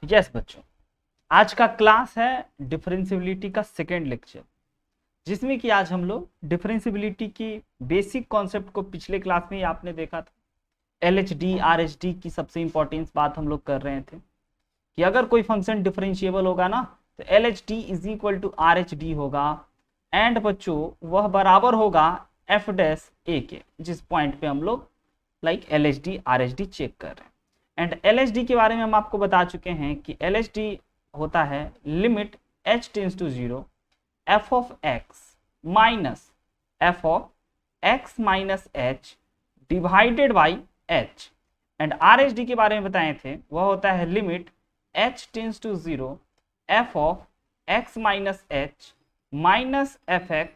Yes बच्चों, आज का क्लास है डिफरेंशियबिलिटी का सेकेंड लेक्चर, जिसमें कि आज हम लोग डिफरेंशियबिलिटी की बेसिक कॉन्सेप्ट को पिछले क्लास में ही आपने देखा था। LHD RHD की सबसे इंपॉर्टेंस बात हम लोग कर रहे थे कि अगर कोई फंक्शन डिफरेंशिएबल होगा ना तो LHD is equal to RHD होगा एंड बच्चों वह बराबर होगा f डैश a के, जिस पॉइंट पे हम लोग LHD RHD चेक कर रहे हैं। एंड LHD के बारे में हम आपको बता चुके हैं कि LHD होता है limit h tends to 0 f of x minus f of x minus h divided by h। And RHD के बारे में बताए थे, वह होता है limit h tends to 0 f of x minus h minus fx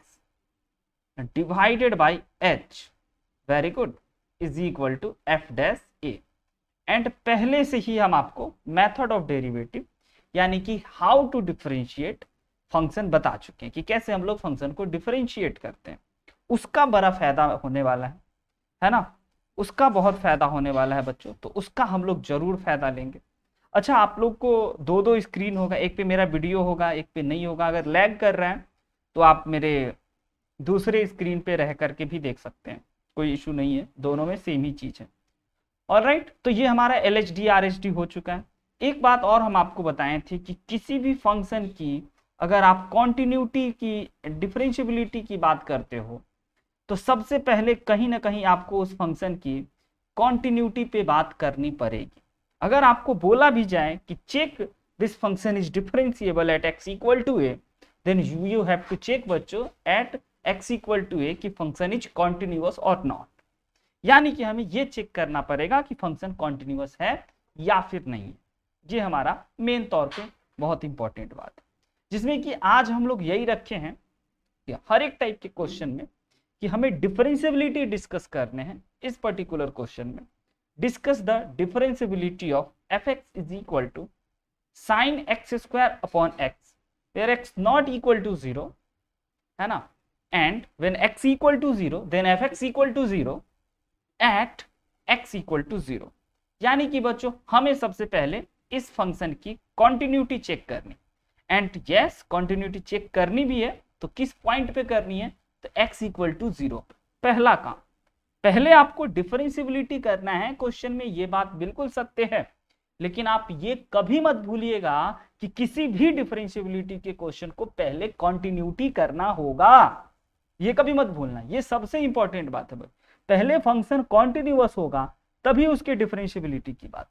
divided by h, very good, is equal to f dash a। And पहले से ही हम आपको मेथड ऑफ डेरिवेटिव यानी कि हाउ टू डिफरेंशिएट फंक्शन बता चुके हैं कि कैसे हम लोग फंक्शन को डिफरेंशिएट करते हैं। उसका बड़ा फायदा होने वाला है ना, उसका बहुत फायदा होने वाला है बच्चों, तो उसका हम लोग जरूर फायदा लेंगे। अच्छा, आप लोग को दो दो स्क्रीन होगा, एक पे मेरा वीडियो होगा, एक पे नहीं होगा। अगर लैग कर रहा है तो आप मेरे दूसरे स्क्रीन पे रह करके भी देख सकते हैं, कोई इशू नहीं है, दोनों में सेम ही चीज है। ऑलराइट, तो ये हमारा LHD RHD हो चुका है। एक बात और हम आपको बताए थे कि किसी भी फंक्शन की अगर आप कॉन्टिन्यूटी की डिफरेंशियबिलिटी की बात करते हो तो सबसे पहले कहीं ना कहीं आपको उस फंक्शन की कॉन्टिन्यूटी पे बात करनी पड़ेगी। अगर आपको बोला भी जाए कि check this function is differentiable at x equal to a, then you have to check बच्चों at x equal to a कि फंक्शन इज कॉन्टिन्यूअस और नॉट। यानी कि हमें ये चेक करना पड़ेगा कि फंक्शन कॉन्टिन्यूअस है या फिर नहीं है। ये हमारा मेन तौर पे बहुत इंपॉर्टेंट बात है, जिसमें कि आज हम लोग यही रखे हैं कि हर एक टाइप के क्वेश्चन में कि हमें डिफरेंशियबिलिटी डिस्कस करने हैं। इस पर्टिकुलर क्वेश्चन में discuss the differentiability of fx is equal to sine X square upon X where x not equal to 0 है ना, and when x equal to 0 then fx equal to 0 at x equal to 0। यानी कि बच्चों हमें सबसे पहले इस function की कॉन्टिन्यूटी चेक करनी, एंड यस कॉन्टिन्यूटी चेक करनी भी है तो किस पॉइंट पे करनी है, तो x इक्वल टू 0। पहला काम, पहले आपको डिफरेंशियबिलिटी करना है। क्वेश्चन में ये बात बिल्कुल सत्य है, लेकिन आप ये कभी मत भूलिएगा कि किसी भी डिफरेंशियबिलिटी के क्वेश्चन को पहले कॉन्टिन्यूटी करना होगा। ये कभी मत भूलना, ये सबसे इंपॉर्टेंट बात है। पहले फंक्शन कॉन्टिन्यूअस होगा तभी उसके डिफरेंशियबिलिटी की बात,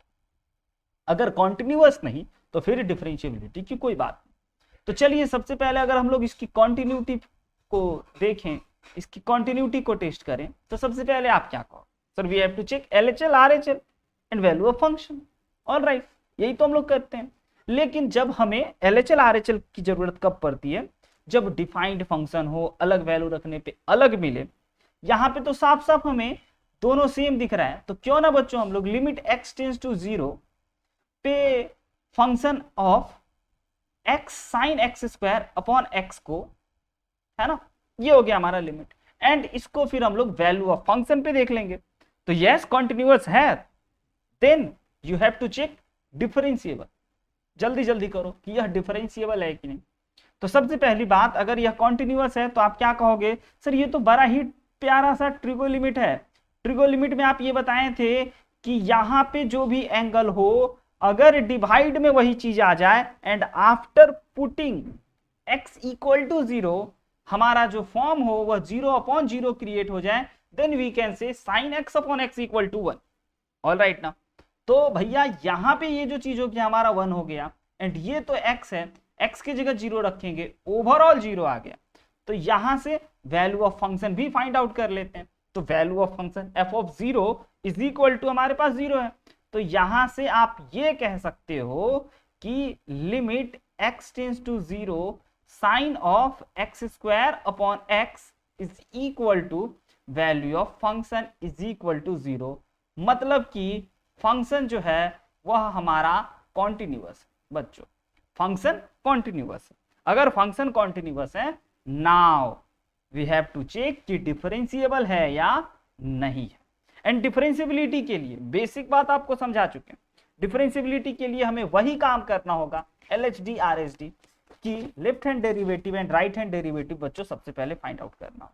अगर कॉन्टिन्यूअस नहीं तो फिर डिफरेंशियबिलिटी की कोई बात नहीं। तो चलिए सबसे पहले अगर हम लोग इसकी कॉन्टिन्यूटी को देखें, इसकी कॉन्टिन्यूटी को टेस्ट करें, तो सबसे पहले आप क्या कहो, sir we have to check LHL RHL and value of function. Alright, यही तो हम लोग करते हैं। लेकिन जब हमें LHL RHL की जरूरत कब पड़ती है, जब डिफाइंड फंक्शन हो, अलग वैल्यू रखने पे अलग मिले। यहाँ पे तो साफ साफ हमें दोनों सेम दिख रहा है, तो क्यों ना बच्चों हम लोग लिमिट x टेंस टू 0 पे function of x sign X square upon x को, है ना, ये हो गया हमारा लिमिट, एंड इसको फिर हम लोग वैल्यू ऑफ फंक्शन पे देख लेंगे। तो यस कॉन्टिन्यूअस है, then you have to check differentiable. जल्दी जल्दी करो कि यह डिफरेंशिएबल है कि नहीं। तो सबसे पहली बात, अगर यह कॉन्टिन्यूअस है तो आप क्या कहोगे, सर ये तो बड़ा ही प्यारा सा ट्रिगो लिमिट है। ट्रिगो लिमिट में आप ये बताए थे कि यहाँ पे जो भी एंगल हो अगर डिवाइड में वही चीज आ जाए and after putting x equal to 0 हमारा जो फॉर्म हो वह 0 अपॉन 0 क्रिएट हो जाए, then we can say sine x upon x equal to 1। Alright ना, तो भैया यहाँ पे ये जो चीज हो गया हमारा 1 हो गया, एंड ये तो x है, x की जगह 0 रखेंगे, ओवरऑल 0 आ गया। तो यहां से वैल्यू ऑफ फंक्शन भी फाइंड आउट कर लेते हैं। तो value of function f of 0 is equal to हमारे पास 0 है, तो यहां से आप ये कह सकते हो कि limit x tends to 0 sine of X square upon x is equal to value of function is equal to 0। मतलब कि फंक्शन जो है वह हमारा कॉन्टिन्यूअस। बच्चों फंक्शन कॉन्टिन्यूअस है, अगर फंक्शन कॉन्टिन्यूअस है, now we have to check कि डिफरेंशिएबल है या नहीं है। एंड डिफरेंशियबिलिटी के लिए बेसिक बात आपको समझा चुके हैं, डिफरेंशियबिलिटी के लिए हमें वही काम करना होगा LHD RHD की left hand derivative and right hand derivative बच्चों सबसे पहले फाइंड आउट करना।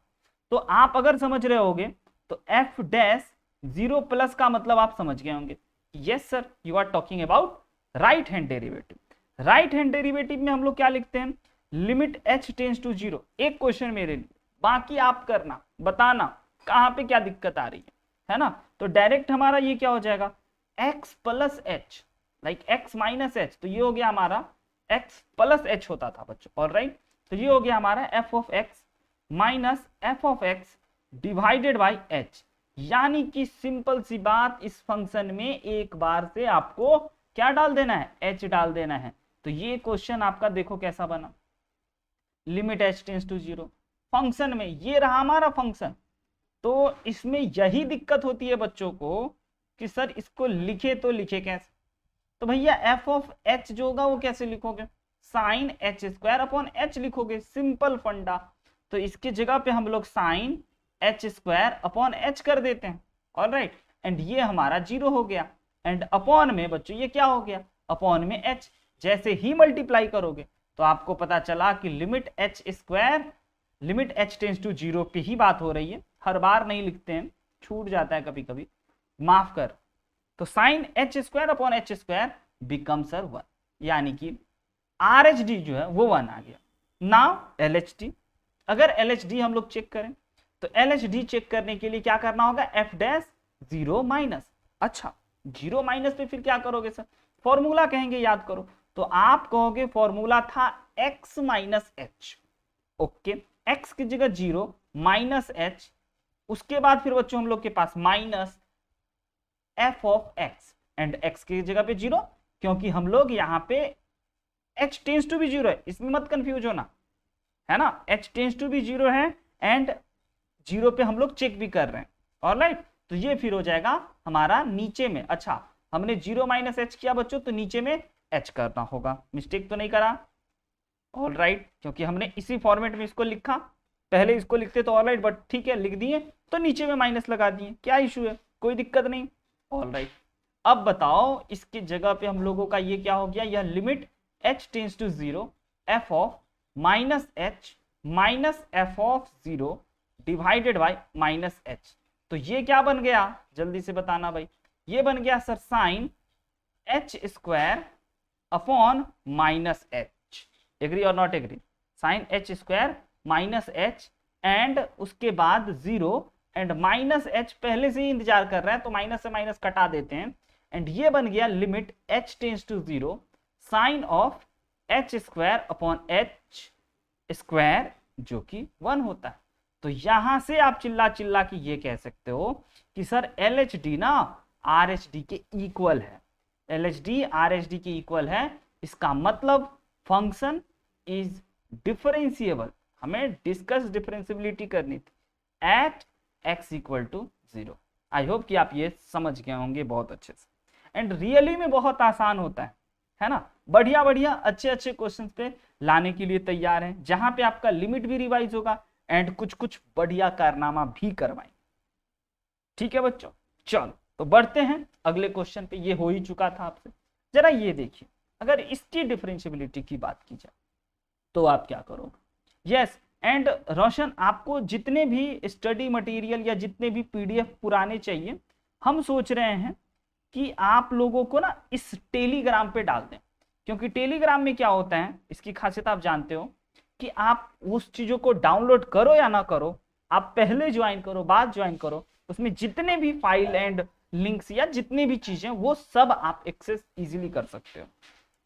तो आप अगर समझ रहे होगे तो f डैश 0 प्लस का मतलब आप समझ गए होंगे, yes sir you are talking about right hand derivative. Right hand derivative में हम लोग क्या लिखते हैं, लिमिट h टेंस टू 0। एक क्वेश्चन मेरे लिए, बाकी आप करना, बताना कहां पे क्या दिक्कत आ रही है ना। तो डायरेक्ट हमारा ये क्या हो जाएगा, x plus H, like x minus H, तो ये हो गया हमारा x प्लस एच होता था बच्चों, ऑलराइट। तो ये हो गया हमारा f of x minus f of x divided by h। यानी कि सिंपल सी बात, इस फंक्शन में एक बार से आपको क्या डाल देना है, h डाल देना है। तो ये क्वेश्चन आपका देखो कैसा बना, limit h tends to 0, function में ये रहा हमारा फंक्शन। तो इसमें यही दिक्कत होती है बच्चों को कि सर इसको लिखे तो लिखे कैसे। तो भैया f ऑफ h जो होगा वो कैसे लिखोगे, sine h square upon h लिखोगे, सिंपल फंडा। तो इसकी जगह पे हम लोग sine h square upon h कर देते हैं, ऑलराइट। एंड ये हमारा 0 हो गया, एंड अपॉन में बच्चों ये क्या हो गया, अपॉन में h। जैसे ही मल्टीप्लाई करोगे तो आपको पता चला कि limit h square, limit h tends to 0 पे ही बात हो रही है। हर बार नहीं लिखते हैं, छूट जाता है कभी कभी, माफ कर। तो sine h square upon h square become sir 1, यानी कि RHD जो है वो 1 आ गया। नाउ LHD, अगर LHD हम लोग चेक करें तो LHD चेक करने के लिए क्या करना होगा, f डैश 0 माइनस। अच्छा 0 माइनस पे फिर क्या करोगे सर, फॉर्मूला कहेंगे, याद करो। तो आप कहोगे फॉर्मूला था x minus H, okay, x की जगह 0 माइनस h, उसके बाद फिर बच्चों हम लोग के पास minus f of x, and x की जगह पे 0, क्योंकि हम लोग यहाँ पे h टेंस टू भी 0 है, इसमें मत कंफ्यूज होना, है ना। h टेंस टू भी 0 है एंड 0 पे हम लोग चेक भी कर रहे हैं, ऑलराइट। तो ये फिर हो जाएगा हमारा नीचे में, अच्छा हमने 0 माइनस h किया बच्चों, तो नीचे में h करना होगा, मिस्टेक तो नहीं करा, ऑलराइट, क्योंकि हमने इसी फॉर्मेट में इसको लिखा। पहले इसको लिखते तो ऑलराइट, बट ठीक है लिख दिए तो नीचे में माइनस लगा दिए, क्या इशू है, कोई दिक्कत नहीं, ऑलराइट। अब बताओ इसकी जगह पे हम लोगों का ये क्या हो गया, यह limit h tends to 0 f of minus h minus f of 0 divided by minus h। तो ये क्या बन गया, जल्दी से बताना भाई, ये बन गया sir sine h square upon minus h, agree और not agree, sine h square minus h and उसके बाद 0 एंड माइनस h पहले से ही इंतजार कर रहा है, तो माइनस से माइनस कटा देते हैं, एंड ये बन गया limit h tends to 0 sine of h square upon h square जो कि 1 होता है। तो यहां से आप चिल्ला चिल्ला के ये कह सकते हो कि सर LHD ना RHD के इक्वल है, LHD RHD के इक्वल है, इसका मतलब फंक्शन इज डिफरेंशिएबल। हमें डिस्कस डिफरेंशिएबिलिटी करनी थी at x equal to 0। I hope कि आप ये समझ गए होंगे बहुत अच्छे से, एंड रियली में बहुत आसान होता है ना। बढ़िया बढ़िया अच्छे अच्छे क्वेश्चंस पे लाने के लिए तैयार हैं, जहां पे आपका लिमिट भी रिवाइज होगा एंड कुछ कुछ बढ़िया कारनामा भी करवाएंगे, ठीक है बच्चों। चलो तो बढ़ते हैं अगले क्वेश्चन पे, ये हो ही चुका था आपसे। जरा ये देखिए, अगर इसकी डिफरेंशिएबिलिटी की बात की जाए तो आप क्या करोगे, यस एंड रोशन आपको जितने भी स्टडी मटेरियल या जितने भी PDF पुराने चाहिए, हम सोच रहे हैं कि आप लोगों को ना इस टेलीग्राम पे डाल दें, क्योंकि टेलीग्राम में क्या होता है, इसकी खासियत आप जानते हो कि आप उस चीजों को डाउनलोड करो या ना करो, आप पहले ज्वाइन करो बाद ज्वाइन करो, उसमें जितने भी फाइल एंड लिंक्स या जितने भी चीजें वो सब आप एक्सेस इजीली कर सकते हो।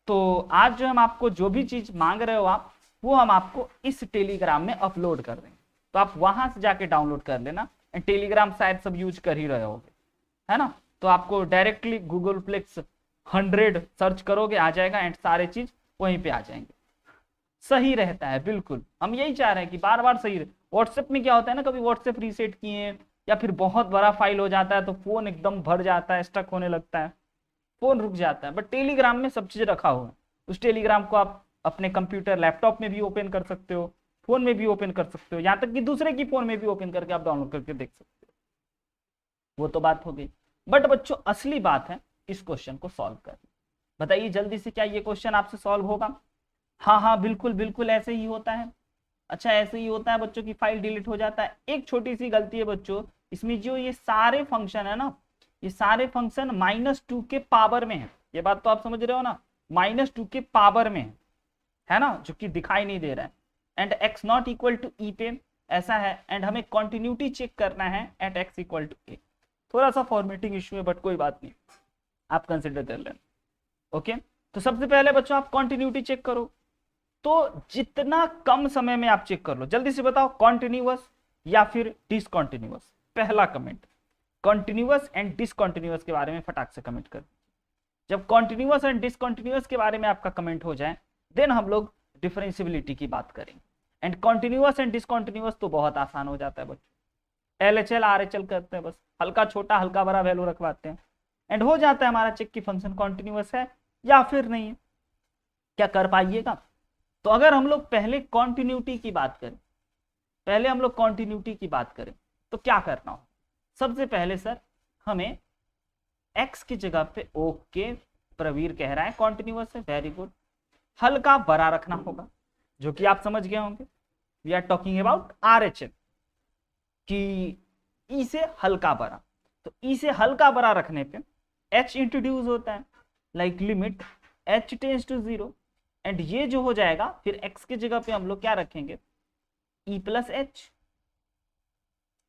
तो आज जो हम आपको जो भी चीज मांग रहे हो आप, वो हम आपको इस टेलीग्राम में अपलोड कर देंगे, तो आप वहां से जाके डाउनलोड कर लेना। एंड टेलीग्राम शायद सब यूज कर ही रहे होगे, है ना। तो आपको डायरेक्टली गूगल प्लेक्स 100 सर्च करोगे आ जाएगा, एंड सारे चीज वहीं पे आ जाएंगे, सही रहता है बिल्कुल। हम यही चाह रहे हैं कि बार बार सही रहे। व्हाट्सएप में क्या होता है ना, कभी व्हाट्सएप रीसेट किए या फिर बहुत बड़ा फाइल हो जाता है तो फोन एकदम भर जाता है, स्टक होने लगता है, फोन रुक जाता है। बट टेलीग्राम में सब चीज रखा हुआ है, उस टेलीग्राम को आप अपने कंप्यूटर लैपटॉप में भी ओपन कर सकते हो, फोन में भी ओपन कर सकते हो, यहाँ तक कि दूसरे की फोन में भी ओपन करके आप डाउनलोड करके देख सकते हो। वो तो बात हो गई, बट बच्चों असली बात है इस क्वेश्चन को सॉल्व कर। बताइए जल्दी से, क्या ये क्वेश्चन आपसे सॉल्व होगा? हाँ हाँ बिल्कुल बिल्कुल ऐसे ही होता है। अच्छा ऐसे ही होता है बच्चों की फाइल डिलीट हो जाता है। एक छोटी सी गलती है बच्चों, इसमें जो ये सारे फंक्शन है ना, ये सारे फंक्शन -2 के पावर में है। ये बात तो आप समझ रहे हो ना, -2 के पावर में है ना, जो कि दिखाई नहीं दे रहा है। And x not equal to e पे ऐसा है, एंड हमें कॉन्टिन्यूटी चेक करना है at x equal to a. थोड़ा सा फॉर्मेटिंग इश्यू है बट कोई बात नहीं, आप कंसिडर कर लेना। ओके, तो सबसे पहले बच्चों आप कॉन्टिन्यूटी चेक करो। तो जितना कम समय में आप चेक कर लो, जल्दी से बताओ कॉन्टिन्यूअस या फिर डिसकॉन्टिन्यूअस। पहला कमेंट, कॉन्टिन्यूअस एंड डिसकॉन्टिन्यूअस के बारे में फटाक से कमेंट कर। जब कॉन्टिन्यूअस एंड डिसकॉन्टिन्यूअस के बारे में आपका कमेंट हो जाए, देन हम लोग डिफरेंशियबिलिटी की बात करेंगे। एंड कॉन्टिन्यूअस एंड डिसकॉन्टिन्यूअस तो बहुत आसान हो जाता है बच्चों, LHL RHL करते हैं, बस हल्का छोटा हल्का बड़ा वैल्यू रखवाते हैं एंड हो जाता है हमारा चेक की फंक्शन कॉन्टिन्यूअस है या फिर नहीं है। क्या कर पाइएगा? तो अगर हम लोग पहले कॉन्टिन्यूटी की बात करें, तो क्या करना हो? सबसे पहले सर हमें x की जगह पे, ओके प्रवीर कह रहा है कॉन्टिन्यूअस है, वेरी गुड, हल्का बड़ा रखना होगा, जो कि आप समझ गए होंगे। We are talking about RHL कि ई से हल्का बड़ा। तो ई से हल्का बड़ा रखने पे h इंट्रोड्यूस होता है, like limit h tends to 0, and ये जो हो जाएगा फिर x की जगह पे हम लोग क्या रखेंगे, e प्लस एच,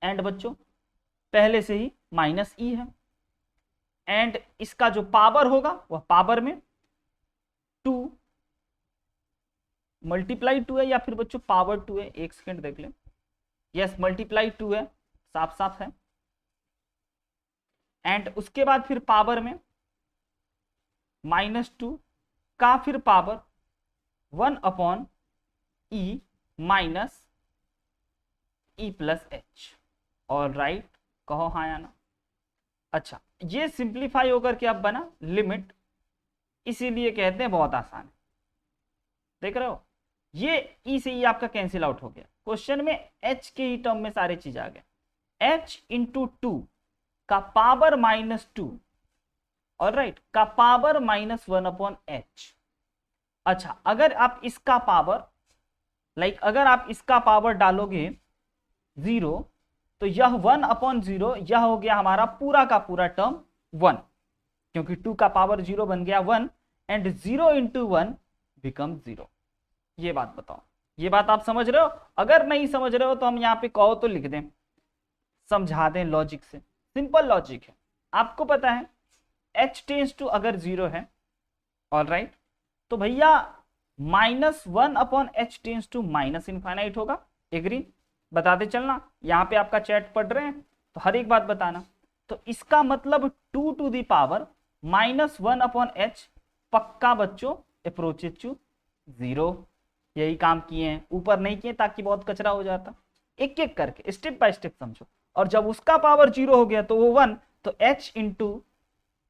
एंड बच्चों पहले से ही -e है, एंड इसका जो पावर होगा वह पावर में 2 मल्टीप्लाई 2 है या फिर बच्चों पावर 2 है, एक सेकंड देख लें। यस मल्टीप्लाई 2 है, साफ साफ है। एंड उसके बाद फिर पावर में -2 का फिर power 1/e minus e plus H. All right, कहो हाँ या ना। अच्छा, ये सिंप्लीफाई होकर के अब बना लिमिट, इसीलिए कहते हैं बहुत आसान है। देख रहे हो, ये ई से ई आपका कैंसिल आउट हो गया। क्वेश्चन में h के ही टर्म में सारी चीज आ गया, h इंटू 2 का पावर -2, ऑल राइट, का पावर -1/h। अच्छा, अगर आप इसका पावर अगर आप इसका पावर डालोगे 0, तो यह 1/0, यह हो गया हमारा पूरा का पूरा टर्म 1, क्योंकि 2 का पावर 0 बन गया 1, एंड 0 इंटू 1 बिकम 0। ये बात बताओ, ये बात आप समझ रहे हो? अगर नहीं समझ रहे हो तो हम यहाँ पे कहो तो लिख दें, समझा दें लॉजिक से। सिंपल लॉजिक है, आपको पता है h टेंड्स टू अगर 0 है, ऑल राइट, तो भैया -1/h tends to minus infinite होगा। एग्री? बताते चलना, यहाँ पे आपका चैट पढ़ रहे हैं तो हर एक बात बताना। तो इसका मतलब 2 टू दी पावर -1/h पक्का बच्चों अप्रोचेज टू 0। यही काम किए हैं, ऊपर नहीं किए ताकि बहुत कचरा हो जाता। एक एक करके स्टेप बाय स्टेप समझो। और जब उसका पावर 0 हो गया तो वो 1, तो h इंटू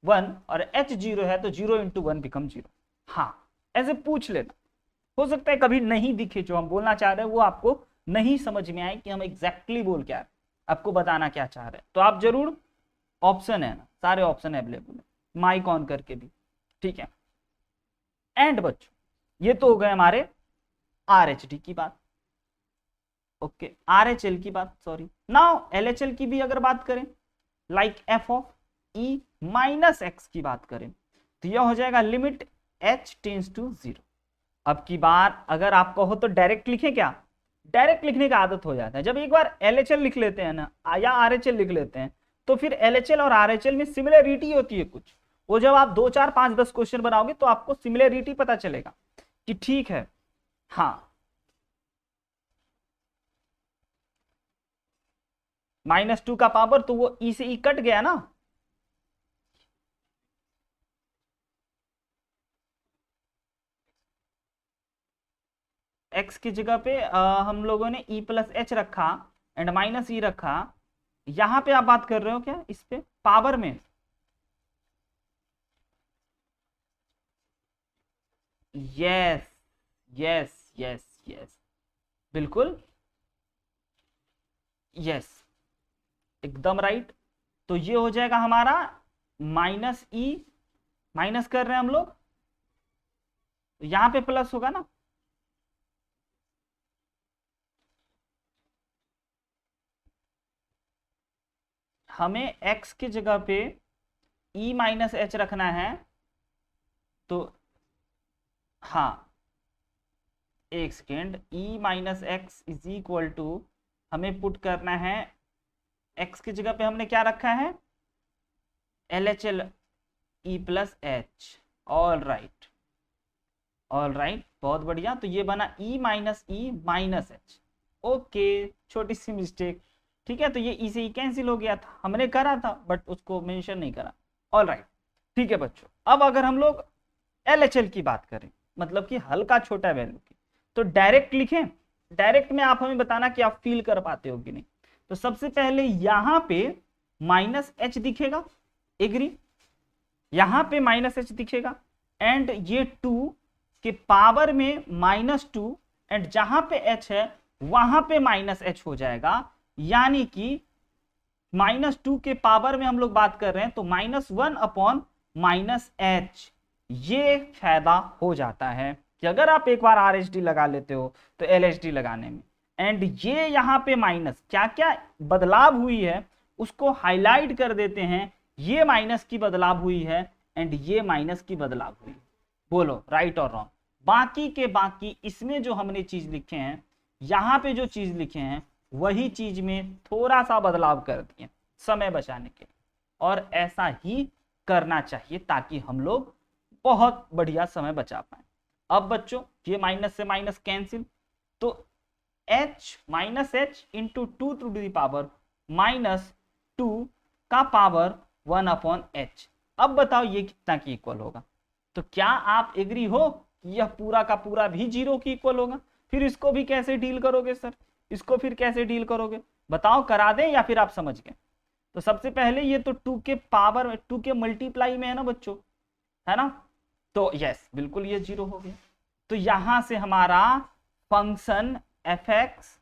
1, और h 0 है तो 0 इंटू 1 बिकम 0। हाँ, ऐसे पूछ लेना, हो सकता है कभी नहीं दिखे जो हम बोलना चाह रहे हैं वो आपको नहीं समझ में आए कि हम एग्जैक्टली बोल क्या रहे, आपको बताना क्या चाह रहे हैं। तो आप जरूर, ऑप्शन है ना, सारे ऑप्शन अवेलेबल है, माइक ऑन करके भी, ठीक है। एंड बच्चों ये तो हो गए हमारे RHD की बात, ओके, RHL की बात, सॉरी। नाउ LHL की भी अगर बात करें, लाइक f(e) माइनस x की बात करें, तो यह हो जाएगा लिमिट h टेंड्स टू 0। अब की बार अगर आप कहो तो डायरेक्ट लिखें, क्या डायरेक्ट लिखने का आदत हो जाता है। जब एक बार LHL लिख लेते हैं ना या RHL लिख लेते हैं, तो फिर LHL और RHL में सिमिलरिटी होती है कुछ, वो जब आप 2 4 5 10 क्वेश्चन बनाओगे तो आपको सिमिलरिटी पता चलेगा कि ठीक है। हाँ, -2 का पावर, तो वो ई से ई कट गया ना, x की जगह पे हम लोगों ने e प्लस एच रखा एंड माइनस ई रखा। यहां पे आप बात कर रहे हो क्या इस पे पावर में? यस यस यस यस, बिल्कुल यस, एकदम राइट। तो ये हो जाएगा हमारा -e माइनस कर रहे हैं हम लोग, तो यहां पे प्लस होगा ना, हमें x की जगह पे e माइनस एच रखना है, तो हाँ एक second, e minus x is equal to, हमें पुट करना है x की जगह पे हमने क्या रखा है, L H L E plus H. All right, all right, बहुत बढ़िया। तो ये बना e minus E minus H. Okay, छोटी सी मिस्टेक, ठीक है। तो ये ई से ही कैंसिल हो गया था, हमने करा था बट उसको मेंशन नहीं करा। ऑल राइट, ठीक है बच्चों। अब अगर हम लोग एल की बात करें, मतलब कि हल्का छोटा वैल्यू की, तो डायरेक्ट लिखें। डायरेक्ट में आप हमें बताना कि आप फील कर पाते हो कि नहीं। तो सबसे पहले यहां पे माइनस एच दिखेगा, एग्री, यहां पे माइनस एच दिखेगा, एंड ये 2 के पावर में -2, एंड जहां पे एच है वहां पे माइनस एच हो जाएगा, यानी कि -2 के पावर में हम लोग बात कर रहे हैं तो -1 अपॉन -h। ये फायदा हो जाता है कि अगर आप एक बार RHD लगा लेते हो तो LHD लगाने में, एंड ये यहाँ पे माइनस क्या क्या बदलाव हुई है उसको हाईलाइट कर देते हैं। ये माइनस की बदलाव हुई है एंड ये माइनस की बदलाव हुई है, बोलो राइट और रॉन्ग। बाकी के बाकी इसमें जो हमने चीज लिखे हैं, यहाँ पे जो चीज लिखे हैं वही चीज में थोड़ा सा बदलाव कर दिए समय बचाने के लिए, और ऐसा ही करना चाहिए ताकि हम लोग बहुत बढ़िया समय बचा पाए। अब बच्चों ये माइनस से माइनस कैंसिल, तो h minus h into 2 to the power -2 का पावर 1 अपॉन एच। अब बताओ ये कितना की इक्वल होगा। तो क्या आप एग्री हो कि यह पूरा का पूरा भी 0 की इक्वल होगा। फिर इसको भी कैसे डील करोगे सर, इसको फिर कैसे डील करोगे बताओ, करा दें या फिर आप समझ गए। तो सबसे पहले ये तो 2 के पावर 2 के मल्टीप्लाई में है ना बच्चों, है ना, तो यस बिल्कुल ये 0 हो गया। तो यहां से हमारा function f x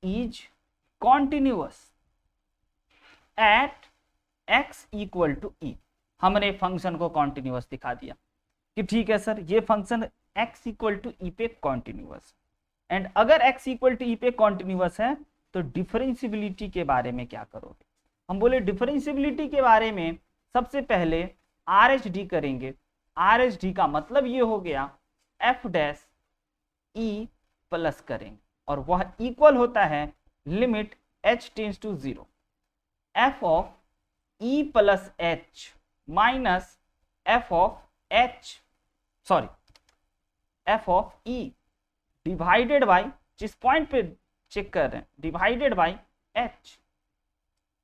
is continuous at x equal to e. हमने फंक्शन को कॉन्टिन्यूअस दिखा दिया कि ठीक है सर ये function x equal to e पे कॉन्टिन्यूअस, एंड अगर x इक्वल टू ई पे कॉन्टिन्यूअस है तो डिफरेंशियबिलिटी के बारे में क्या करोगे। हम बोले डिफरेंशियबिलिटी के बारे में सबसे पहले RHD करेंगे। RHD का मतलब ये हो गया f डैश ई प्लस करेंगे, और वह इक्वल होता है limit h tends to 0 f of e plus h minus f of h, sorry f of e divided by, जिस पॉइंट पे चेक कर रहे हैं, divided by h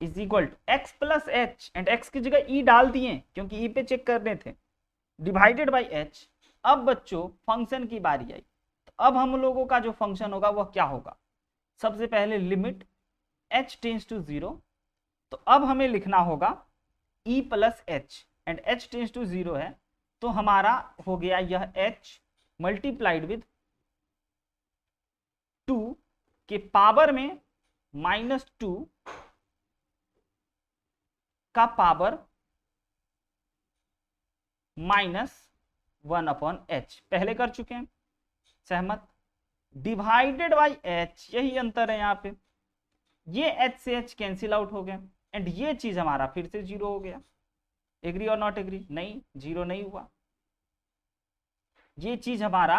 is equal to x plus h, and x की जगह e डाल दिए क्योंकि e पे चेक करने थे, डिवाइडेड बाई h। अब बच्चों फंक्शन की बारी आई, तो अब हम लोगों का जो फंक्शन होगा वह क्या होगा, सबसे पहले लिमिट h टेंड्स टू 0, तो अब हमें लिखना होगा e plus h, and h tends to 0 है, तो हमारा हो गया यह h मल्टीप्लाइड विद 2 के पावर में -2 का पावर -1 अपॉन h, पहले कर चुके हैं, सहमत, डिवाइडेड बाई h, यही अंतर है यहाँ पे, ये h से h कैंसिल आउट हो गया, एंड ये चीज हमारा फिर से 0 हो गया। एग्री और नॉट एग्री, नहीं 0 नहीं हुआ, ये चीज हमारा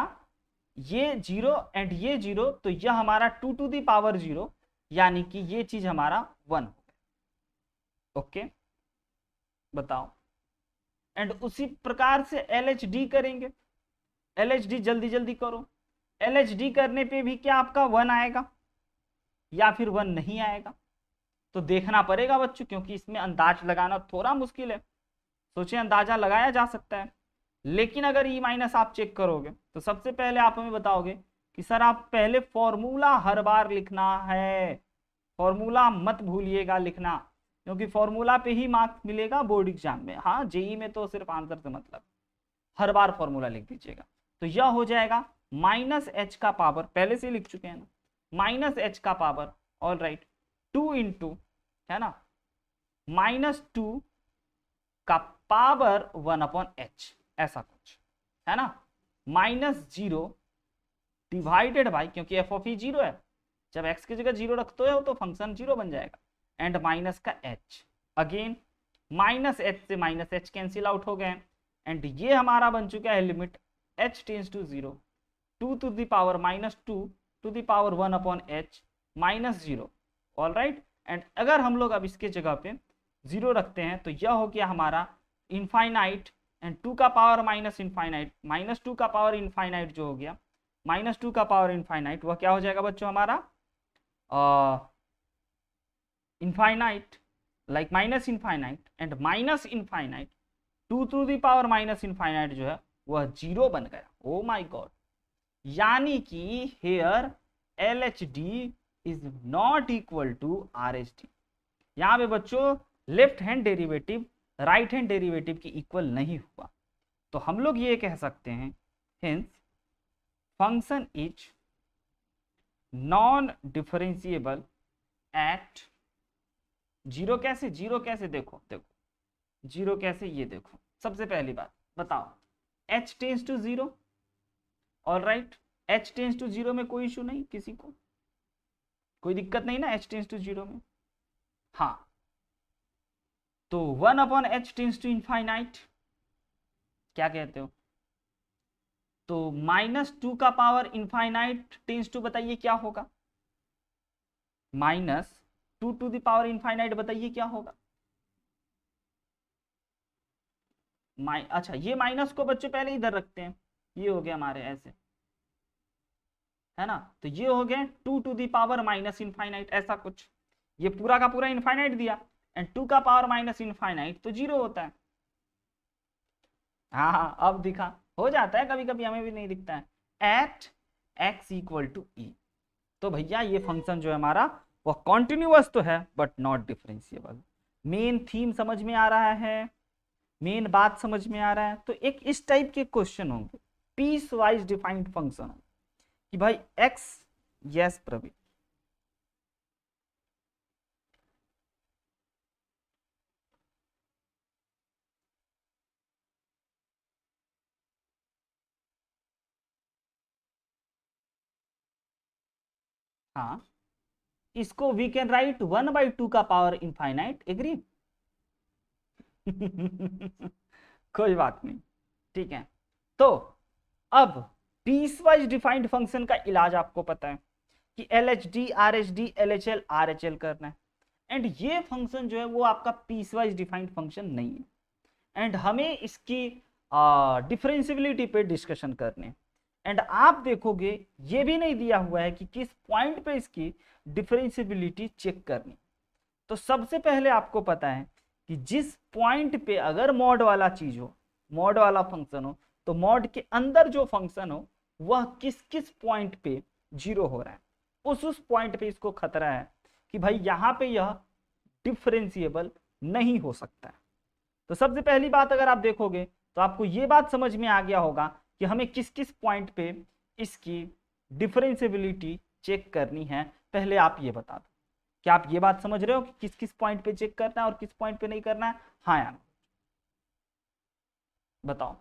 ये 0 एंड ये 0, तो यह हमारा 2 टू द पावर 0, यानी कि ये चीज हमारा 1 हो गया। ओके बताओ, एंड उसी प्रकार से LHD करेंगे। LHD जल्दी जल्दी करो, LHD करने पे भी क्या आपका 1 आएगा या फिर 1 नहीं आएगा, तो देखना पड़ेगा बच्चों, क्योंकि इसमें अंदाज लगाना थोड़ा मुश्किल है। सोचिए अंदाजा लगाया जा सकता है, लेकिन अगर ई माइनस आप चेक करोगे तो सबसे पहले आप हमें बताओगे कि सर आप पहले फॉर्मूला हर बार लिखना है, फॉर्मूला मत भूलिएगा लिखना, क्योंकि फॉर्मूला पे ही मार्क्स मिलेगा बोर्ड एग्जाम में। हाँ जेई में तो सिर्फ आंसर से मतलब, हर बार फॉर्मूला लिख दीजिएगा। तो यह हो जाएगा -h का पावर, पहले से लिख चुके हैं ना, -h का पावर, ऑल राइट, 2 इंटू है ना -2 का पावर 1/h, ऐसा कुछ है ना, -0 डिवाइडेड बाई, क्योंकि एफ ऑफ ई 0 है, जब x की जगह 0 रखते हो तो फंक्शन 0 बन जाएगा, एंड माइनस का h, अगेन -h से -h कैंसिल आउट हो गए, एंड ये हमारा बन चुका है limit h tends to 0, 2 to the power -2 to the power 1/h -0, all right. And अगर हम लोग अब इसके जगह पे 0 रखते हैं तो यह हो गया हमारा इनफाइनाइट, एंड 2 का पावर माइनस इनफाइनाइट, -2 का पावर इनफाइनाइट जो हो गया, -2 का पावर इनफाइनाइट, वह क्या हो जाएगा बच्चों हमारा infinite, like minus infinite and minus infinite, 2 to the power minus infinite जो है वह 0 बन गया। ओ माय गॉड, यानी कि here LHD is not equal to RHD। यहाँ पे बच्चों left hand derivative right hand derivative की इक्वल नहीं हुआ, तो हम लोग ये कह सकते हैं hence function is non differentiable at 0। कैसे 0 कैसे, देखो 0 कैसे, ये देखो, सबसे पहली बात बताओ, h tends to 0, all right, h tends to 0 में कोई इशू नहीं, किसी को कोई दिक्कत नहीं ना h टेंस टू 0 में, हाँ, तो 1/h टेंस टू इनफाइनाइट, क्या कहते हो, तो -2 का पावर इनफाइनाइट टेंस टू, बताइए क्या होगा, -2 टू द पावर इनफाइनाइट, बताइए क्या होगा, अच्छा ये माइनस को बच्चों पहले इधर रखते हैं, ये हो गया हमारे ऐसे, है ना, तो ये हो गया 2 to the power minus infinite, ऐसा कुछ, ये पूरा का पूरा इनफाइनाइट दिया, एंड 2 का पावर माइनस इनफाइनाइट तो 0 होता है, हाँ हाँ अब दिखा, हो जाता है कभी कभी, हमें भी नहीं दिखता है, एट x इक्वल टू ई। तो भैया ये फंक्शन जो है हमारा वह कॉन्टिन्यूअस तो है but not differentiable. Main theme समझ में आ रहा है, मेन बात समझ में आ रहा है। तो एक इस टाइप के क्वेश्चन होंगे, पीस वाइज डिफाइंड फंक्शन हो कि भाई x, यस प्रवीण, हाँ, इसको वी कैन राइट 1/2 का पावर इनफाइनाइट, एग्री कोई बात नहीं, ठीक है। तो अब पीस वाइज डिफाइंड फंक्शन का इलाज आपको पता है कि LHD RHD LHL RHL करना है, एंड ये फंक्शन जो है वो आपका पीस वाइज डिफाइंड फंक्शन नहीं है, एंड हमें इसकी डिफरेंशियबिलिटी पे डिस्कशन करने, एंड आप देखोगे ये भी नहीं दिया हुआ है कि किस पॉइंट पे इसकी डिफरेंशियबिलिटी चेक करनी। तो सबसे पहले आपको पता है कि जिस पॉइंट पे अगर मॉड वाला चीज हो, मॉड वाला फंक्शन हो, तो मॉड के अंदर जो फंक्शन हो वह किस किस पॉइंट पे 0 हो रहा है, उस पॉइंट पे इसको खतरा है कि भाई यहाँ पे यह डिफरेंशिएबल नहीं हो सकता है। तो सबसे पहली बात अगर आप देखोगे तो आपको ये बात समझ में आ गया होगा कि हमें किस किस पॉइंट पे इसकी डिफरेंशिएबिलिटी चेक करनी है। पहले आप ये बता दो, क्या आप ये बात समझ रहे हो कि किस किस पॉइंट पे चेक करना है और किस पॉइंट पे नहीं करना है, हाँ या बताओ।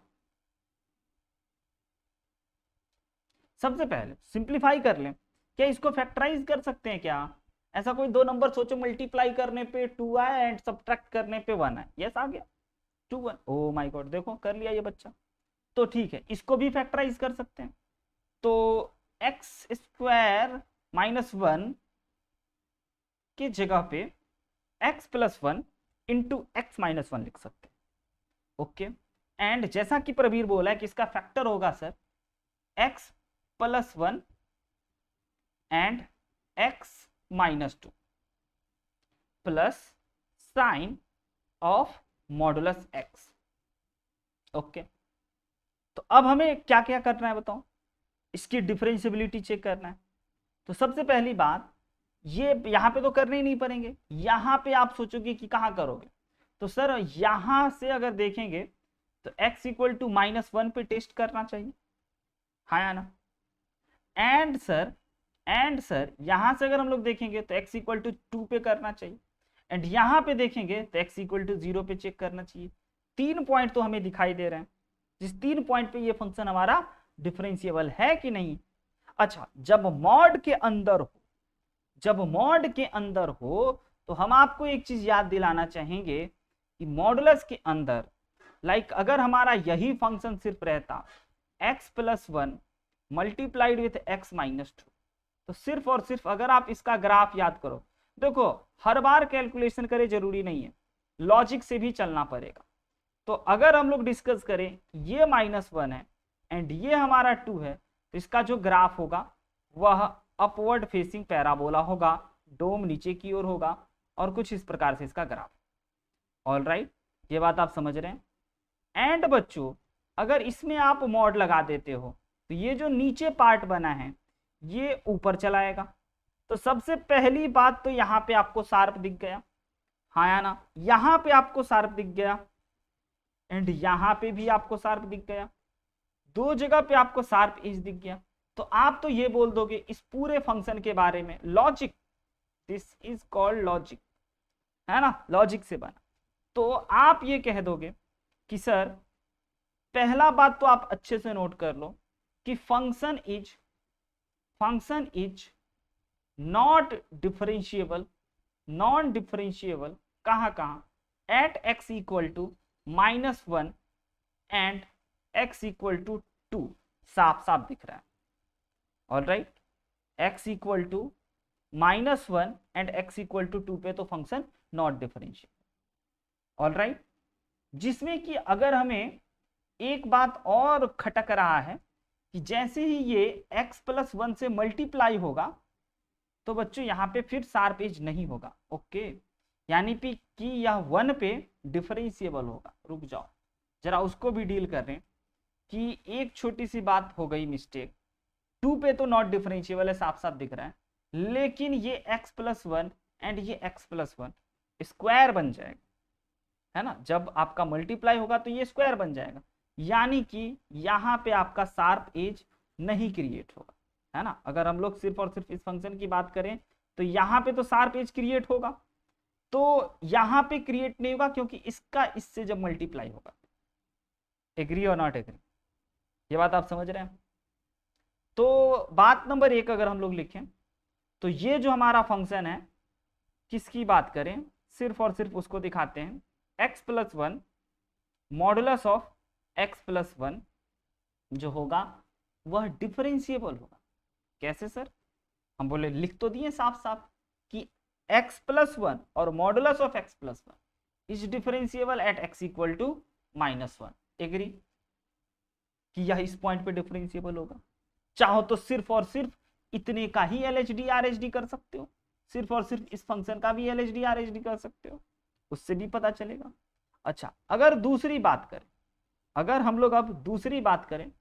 सबसे पहले सिंप्लीफाई कर लें, क्या इसको फैक्टराइज कर सकते हैं क्या, ऐसा कोई दो नंबर सोचो, मल्टीप्लाई करने पे 2 आए एंड सब्ट्रैक्ट करने पे 1 आए, यस आ गया 2 1, ओ माय गॉड, देखो कर लिया ये बच्चा। तो ठीक है, इसको भी फैक्टराइज कर सकते हैं, तो x² -1 की जगह पे x+1 इंटू x -1 लिख सकते हैं, ओके। एंड जैसा कि प्रवीर बोला है कि इसका फैक्टर होगा sir x+1 and x-2 plus sign of modulus x, okay. तो अब हमें क्या क्या करना है बताओ, इसकी डिफरेंशिएबिलिटी चेक करना है। तो सबसे पहली बात, ये यहाँ पे तो करने ही नहीं पड़ेंगे, यहाँ पे आप सोचोगे कि कहाँ करोगे, तो सर यहाँ से अगर देखेंगे तो x इक्वल टू -1 पे टेस्ट करना चाहिए, हाँ या ना। एंड सर यहाँ से अगर हम लोग देखेंगे तो x इक्वल टू 2 पे करना चाहिए, एंड यहाँ पे देखेंगे तो x इक्वल टू 0 पे चेक करना चाहिए। 3 पॉइंट तो हमें दिखाई दे रहे हैं, जिस 3 पॉइंट पे ये फंक्शन हमारा डिफरेंशिएबल है कि नहीं। अच्छा, जब मॉड के अंदर हो, जब मॉड के अंदर हो तो हम आपको एक चीज याद दिलाना चाहेंगे कि मॉडुलस के अंदर अगर हमारा यही फंक्शन सिर्फ रहता x+1 मल्टीप्लाइड विथ x-2, तो सिर्फ और सिर्फ अगर आप इसका ग्राफ याद करो, देखो हर बार कैलकुलेशन करे जरूरी नहीं है, लॉजिक से भी चलना पड़ेगा। तो अगर हम लोग डिस्कस करें ये -1 है एंड ये हमारा 2 है, तो इसका जो ग्राफ होगा वह अपवर्ड फेसिंग पैराबोला होगा, डोम नीचे की ओर होगा और कुछ इस प्रकार से इसका ग्राफ। ऑल राइट, ये बात आप समझ रहे हैं। एंड बच्चों अगर इसमें आप मॉड लगा देते हो तो ये जो नीचे पार्ट बना है ये ऊपर चलाएगा। तो सबसे पहली बात तो यहाँ पे आपको शार्प दिख गया, हाँ या ना, यहाँ पे आपको शार्प दिख गया एंड यहाँ पे भी आपको शार्प दिख गया, 2 जगह पे आपको शार्प एज दिख गया। तो आप तो ये बोल दोगे इस पूरे फंक्शन के बारे में logic, this is called logic, है ना, लॉजिक से बना। तो आप ये कह दोगे कि सर पहला बात तो आप अच्छे से नोट कर लो कि function is not differentiable, non differentiable कहाँ at x equal to -1 and x equal to 2, साफ साफ दिख रहा है। All right, x equal to -1 and x equal to 2 पे तो function not differentiable. All right, जिसमें कि अगर हमें एक बात और खटक रहा है कि जैसे ही ये x+1 से मल्टीप्लाई होगा तो बच्चों यहाँ पे फिर शार्प एज नहीं होगा। ओके, यानी कि यह 1 पे डिफरेंशिएबल होगा। रुक जाओ जरा, उसको भी डील कर रहे हैं कि एक छोटी सी बात हो गई मिस्टेक, 2 पे तो नॉट डिफरेंशिएबल है, साफ साफ दिख रहा है, लेकिन ये x+1 एंड ये x+1 स्क्वायर बन जाएगा, है ना, जब आपका मल्टीप्लाई होगा तो ये स्क्वायर बन जाएगा, यानी कि यहाँ पे आपका शार्प एज नहीं क्रिएट होगा, है ना। अगर हम लोग सिर्फ और सिर्फ इस फंक्शन की बात करें तो यहाँ पे तो शार्प एज क्रिएट होगा, तो यहाँ पे क्रिएट नहीं होगा क्योंकि इसका इससे जब मल्टीप्लाई होगा। एग्री और नॉट एग्री, ये बात आप समझ रहे हैं। तो बात नंबर 1 अगर हम लोग लिखें तो ये जो हमारा फंक्शन है किसकी बात करें, सिर्फ और सिर्फ उसको दिखाते हैं, x+1 मॉडुलस ऑफ x+1 जो होगा वह डिफरेंशिएबल होगा। कैसे सर, हम बोले लिख तो दिए साफ साफ कि x+1 और modulus of x+1 is differentiable at x equal to -1। Agree कि यह इस पॉइंट पे डिफरेंशिएबल होगा। चाहो तो सिर्फ और सिर्फ इतने का ही LHD RHD कर सकते हो, सिर्फ और सिर्फ इस फंक्शन का भी LHD RHD कर सकते हो, उससे भी पता चलेगा। अच्छा, अगर दूसरी बात करें, अगर हम लोग अब दूसरी बात करें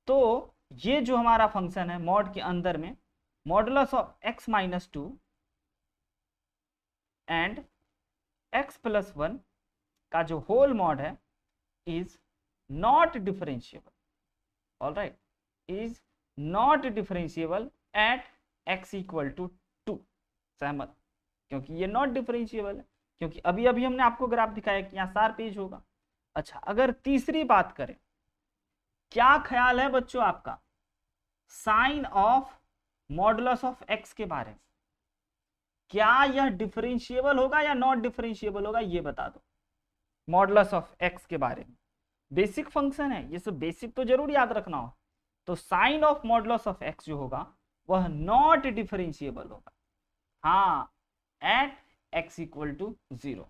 तो ये जो हमारा फंक्शन है मॉड के अंदर में modulus of x-2 and x+1 का जो होल मॉड है is not differentiable. All right, is not differentiable at x equal to 2। सहमत, क्योंकि ये नॉट डिफरेंशिएबल है, क्योंकि अभी अभी हमने आपको ग्राफ दिखाया कि यहाँ शार्प एज होगा। अच्छा, अगर तीसरी बात करें, क्या ख्याल है बच्चों आपका sine of modulus of x के बारे में, क्या यह डिफरेंशिएबल होगा या नॉट डिफरेंशिएबल होगा, ये बता दो। मॉडुलस ऑफ x के बारे में बेसिक फंक्शन है, ये सब बेसिक तो जरूर याद रखना हो। तो sine of modulus of x जो होगा वह नॉट डिफरेंशिएबल होगा, हाँ, एट x इक्वल टू 0।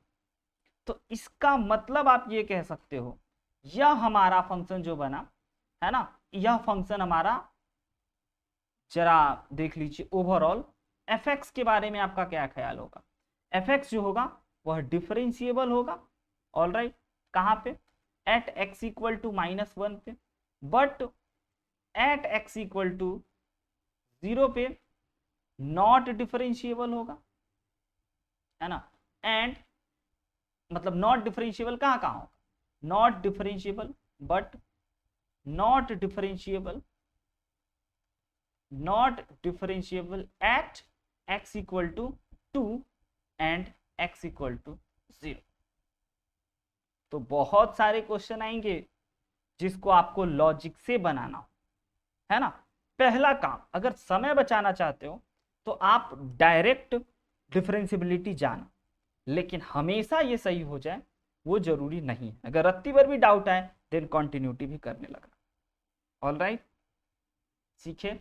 तो इसका मतलब आप ये कह सकते हो यह हमारा फंक्शन जो बना है ना, यह फंक्शन हमारा, जरा देख लीजिए ओवरऑल fx के बारे में आपका क्या ख्याल होगा। fx जो होगा वह डिफरेंशिएबल होगा। ऑल राइट, कहाँ पे, एट x इक्वल टू -1 पे, but at x equal to 0 पे नॉट डिफरेंशिएबल होगा, है ना। एंड मतलब नॉट डिफरेंशिएबल कहाँ कहाँ होगा, not differentiable but not differentiable at x equal to 2 and x equal to 0। तो बहुत सारे क्वेश्चन आएंगे जिसको आपको लॉजिक से बनाना हो, है ना। पहला काम, अगर समय बचाना चाहते हो तो आप डायरेक्ट डिफरेंशियबिलिटी जाना, लेकिन हमेशा ये सही हो जाए वो जरूरी नहीं है। अगर रत्ती भर भी डाउट आए देन कंटिन्यूटी भी करने लगना। ऑल राइट, सीखे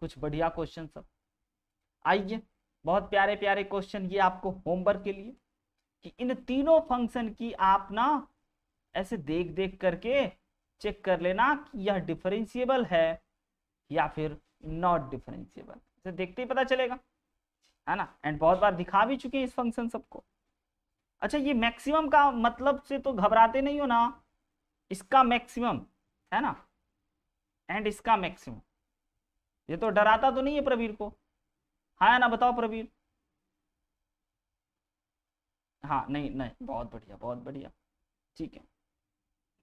कुछ बढ़िया क्वेश्चन सब। आइए, बहुत प्यारे प्यारे क्वेश्चन ये आपको होमवर्क के लिए, कि इन तीनों फंक्शन की आप ना ऐसे देख देख करके चेक कर लेना कि यह डिफरेंशिएबल है या फिर नॉट डिफरेंशिएबल। इसे देखते ही पता चलेगा, है ना। एंड बहुत बार दिखा भी चुके हैं इस फंक्शन सबको। अच्छा, ये मैक्सिमम का मतलब से तो घबराते नहीं हो ना, इसका मैक्सिमम है ना, एंड इसका मैक्सिमम, ये तो डराता तो नहीं है प्रवीर को, हाँ ना, बताओ प्रवीर। हाँ, नहीं नहीं, बहुत बढ़िया बहुत बढ़िया, ठीक है।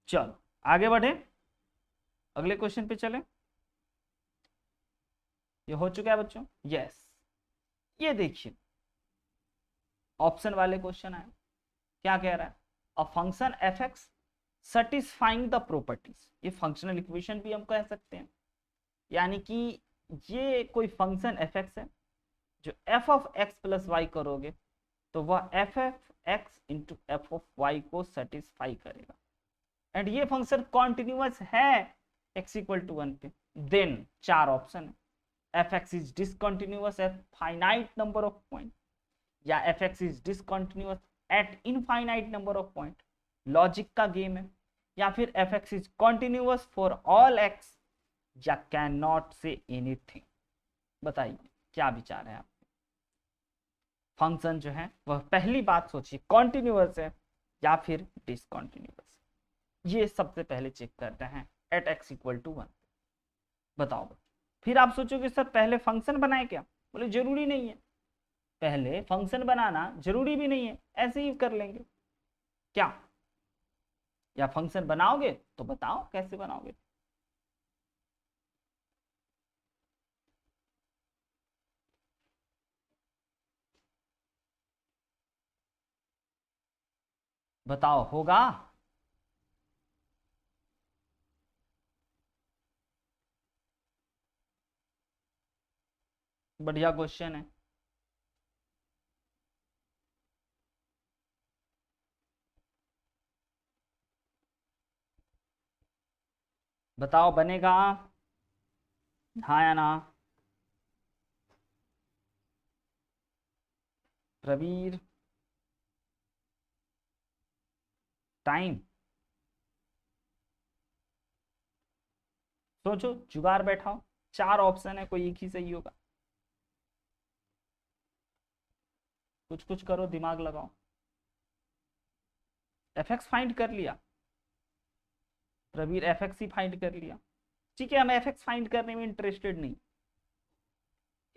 चलो आगे बढ़े, अगले क्वेश्चन पे चले। ये हो चुका है बच्चों, यस। ये देखिए ऑप्शन वाले क्वेश्चन आए, क्या कह रहा है, a function f x satisfying the properties. ये फंक्शनल इक्वेशन भी हम कह सकते हैं, यानी कि ये कोई फंक्शन एफ एक्स है जो f of x plus y करोगे तो वह f f x into f of y को सेटिस्फाई करेगा। एंड ये फंक्शन कॉन्टिन्यूअस है एक्स इक्वल टू 1 पे, देन चार ऑप्शन है, f x is discontinuous at finite number of point, या f x is discontinuous at infinite number of point, logic का game है, या फिर f x is continuous for all x, या can not say anything. बताइए क्या विचार है आप। फंक्शन जो है वह पहली बात सोचिए कॉन्टिन्यूअस है या फिर डिसकंटिन्यूअस, ये सबसे पहले चेक करते हैं एट एक्स इक्वल टू 1। बताओ, फिर आप सोचोगे सर पहले फंक्शन बनाए क्या, बोले जरूरी नहीं है, पहले फंक्शन बनाना जरूरी भी नहीं है, ऐसे ही कर लेंगे क्या, या फंक्शन बनाओगे तो बताओ कैसे बनाओगे। बताओ होगा। बढ़िया क्वेश्चन है। बताओ बनेगा, हाँ या ना। प्रवीर, टाइम, सोचो, जुगाड़ बैठाओ, चार ऑप्शन है, कोई एक ही सही होगा, कुछ कुछ करो, दिमाग लगाओ। एफ एक्स फाइंड कर लिया प्रवीर, एफ एक्स ही फाइंड कर लिया, ठीक है, हम एफ एक्स फाइंड करने में इंटरेस्टेड नहीं।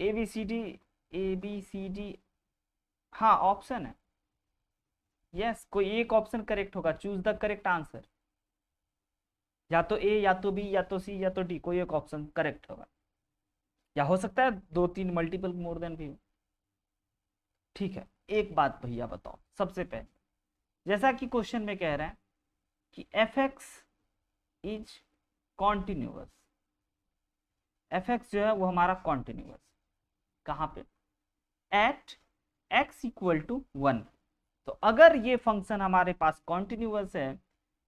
A B C D, A B C D, हाँ ऑप्शन है, यस, कोई एक ऑप्शन करेक्ट होगा, चूज द करेक्ट आंसर, या तो ए या तो बी या तो सी या तो डी, कोई एक ऑप्शन करेक्ट होगा, या हो सकता है दो तीन मल्टीपल मोर देन भी। ठीक है, एक बात भैया बताओ सबसे पहले, जैसा कि क्वेश्चन में कह रहे हैं कि F x is continuous, F x जो है वो हमारा कॉन्टिन्यूअस कहाँ पे, एट एक्स इक्वल टू 1। तो अगर ये फंक्शन हमारे पास कॉन्टिन्यूअस है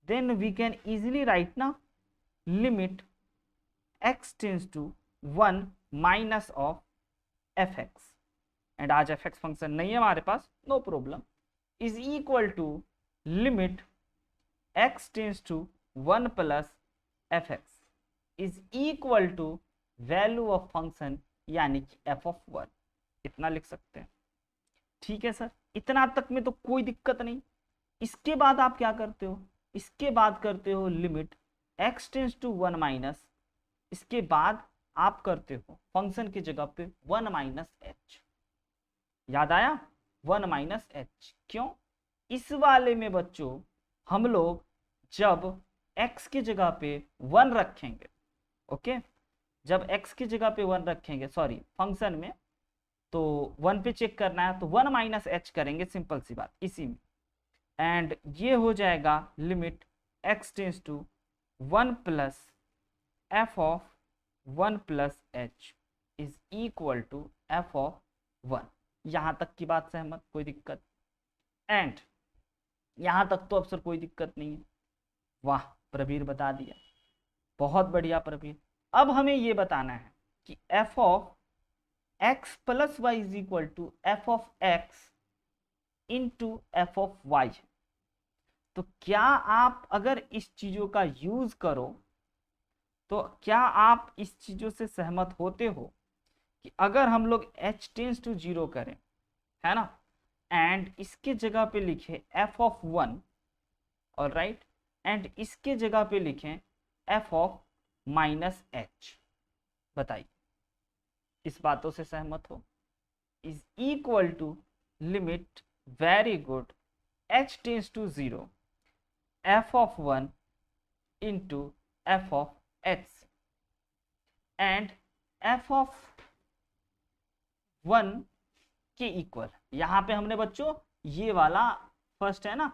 then we can easily write ना limit x tends to 1 minus of f x, and आज एफ एक्स फंक्शन नहीं है हमारे पास, no problem, is equal to limit x tends to 1 plus f x is equal to value of function यानी कि f of 1। इतना लिख सकते हैं, ठीक है सर, इतना तक में तो कोई दिक्कत नहीं। इसके बाद आप क्या करते हो, इसके बाद करते हो limit x tends to 1 minus, इसके बाद आप करते हो फंक्शन की जगह पे 1 माइनस एच, याद आया 1 माइनस एच, क्यों, इस वाले में बच्चों हम लोग जब x की जगह पे 1 रखेंगे, ओके, जब x की जगह पे 1 रखेंगे, सॉरी फंक्शन में, तो 1 पे चेक करना है तो 1 माइनस एच करेंगे, सिंपल सी बात, इसी में एंड ये हो जाएगा limit x tends to 1 plus f of 1 plus h is equal to f of 1। यहां तक की बात सहमत, कोई दिक्कत? एंड यहां तक तो अफसर कोई दिक्कत नहीं है। वाह, प्रवीर बता दिया, बहुत बढ़िया प्रवीर। अब हमें ये बताना है कि f of x plus y is equal to f of x into f of y. तो क्या आप अगर इस चीजों का यूज करो तो क्या आप इस चीजों से सहमत होते हो कि अगर हम लोग h टेंस टू 0 करें, है ना, एंड इसके जगह पे लिखे एफ ऑफ 1, और राइट, एंड इसके जगह पे लिखें एफ ऑफ माइनस एच, बताइए इस बातों से सहमत हो? Is equal to limit, very good, h tends to 0 f of 1 into f of h, and f of 1 के इक्वल। यहां पे हमने बच्चों ये वाला फर्स्ट है ना,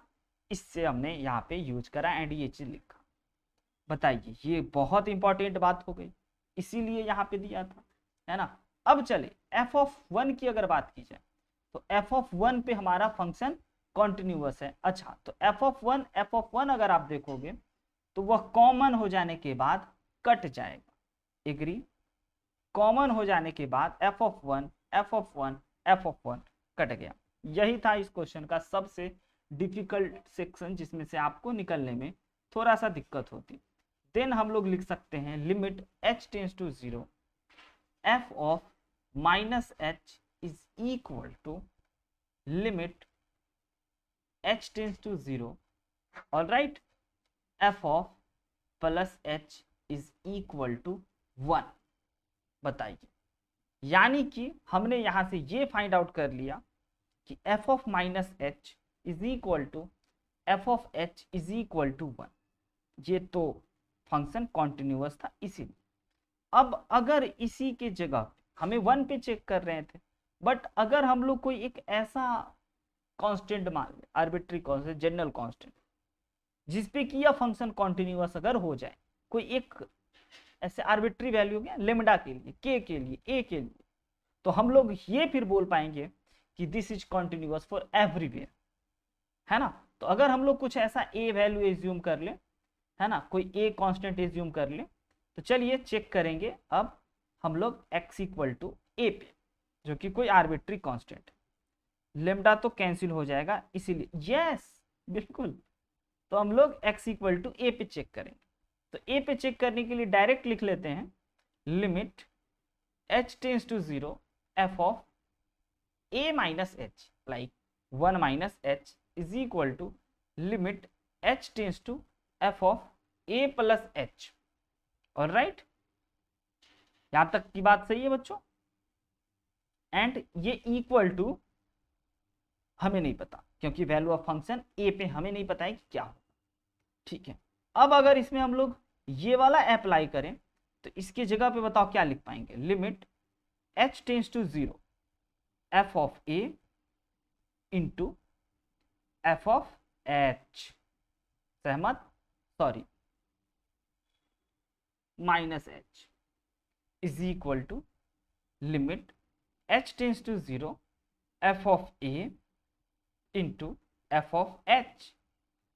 इससे हमने यहाँ पे यूज करा एंड ये चीज लिखा। बताइए, ये बहुत इंपॉर्टेंट बात हो गई, इसीलिए यहाँ पे दिया था, है ना। अब चले एफ ऑफ 1 की अगर बात की जाए तो एफ ऑफ 1 पे हमारा फंक्शन कॉन्टिन्यूअस है। अच्छा, तो एफ ऑफ 1 अगर आप देखोगे तो वह कॉमन हो जाने के बाद कट जाएगा। एग्री? कॉमन हो जाने के बाद F of 1 F of 1 F of 1 cut गया। यही था इस क्वेश्चन का सबसे डिफिकल्ट सेक्शन, जिसमें से आपको निकलने में थोड़ा सा दिक्कत होती। देन हम लोग लिख सकते हैं limit h tends to 0 f of minus h is equal to limit h tends to 0, all right, f of plus h is equal to 1। बताइए, यानी कि हमने यहां से ये फाइंड आउट कर लिया कि f of minus h is equal to f of h is equal to 1। ये तो फंक्शन कॉन्टिन्यूअस था इसीलिए। अब अगर इसी के जगह हमें 1 पे चेक कर रहे थे, बट अगर हम लोग कोई एक ऐसा कांस्टेंट मान ले, आर्बिट्री कांस्टेंट, जनरल कांस्टेंट, जिसपे कि यह फंक्शन कॉन्टिन्यूअस अगर हो जाए, कोई एक ऐसे आर्बिट्री वैल्यू गया लेमडा के लिए, के के लिए, ए के लिए, तो हम लोग ये फिर बोल पाएंगे कि this is continuous for everywhere, है ना। तो अगर हम लोग कुछ ऐसा ए वैल्यू एज्यूम कर ले, है ना, कोई ए कांस्टेंट एज्यूम कर ले, तो चलिए चेक करेंगे अब हम लोग x इक्वल टू ए पे, जो कि कोई आर्बिट्री कांस्टेंट, लेमडा तो कैंसिल हो जाएगा इसीलिए, यस बिल्कुल। तो हम लोग x इक्वल टू ए पे चेक करेंगे। तो ए पे चेक करने के लिए डायरेक्ट लिख लेते हैं limit h tends to 0 f of a minus h, like 1 minus h is equal to limit h tends to f of a plus h, और राइट, यहां तक की बात सही है बच्चों। एंड ये इक्वल टू हमें नहीं पता, क्योंकि वैल्यू ऑफ फंक्शन ए पे हमें नहीं पता है कि क्या होगा, ठीक है। अब अगर इसमें हम लोग ये वाला अप्लाई करें तो इसके जगह पे बताओ क्या लिख पाएंगे, limit h tends to 0 f of a into f of h, सहमत, sorry minus h is equal to limit h tends to 0 f of a into f of h।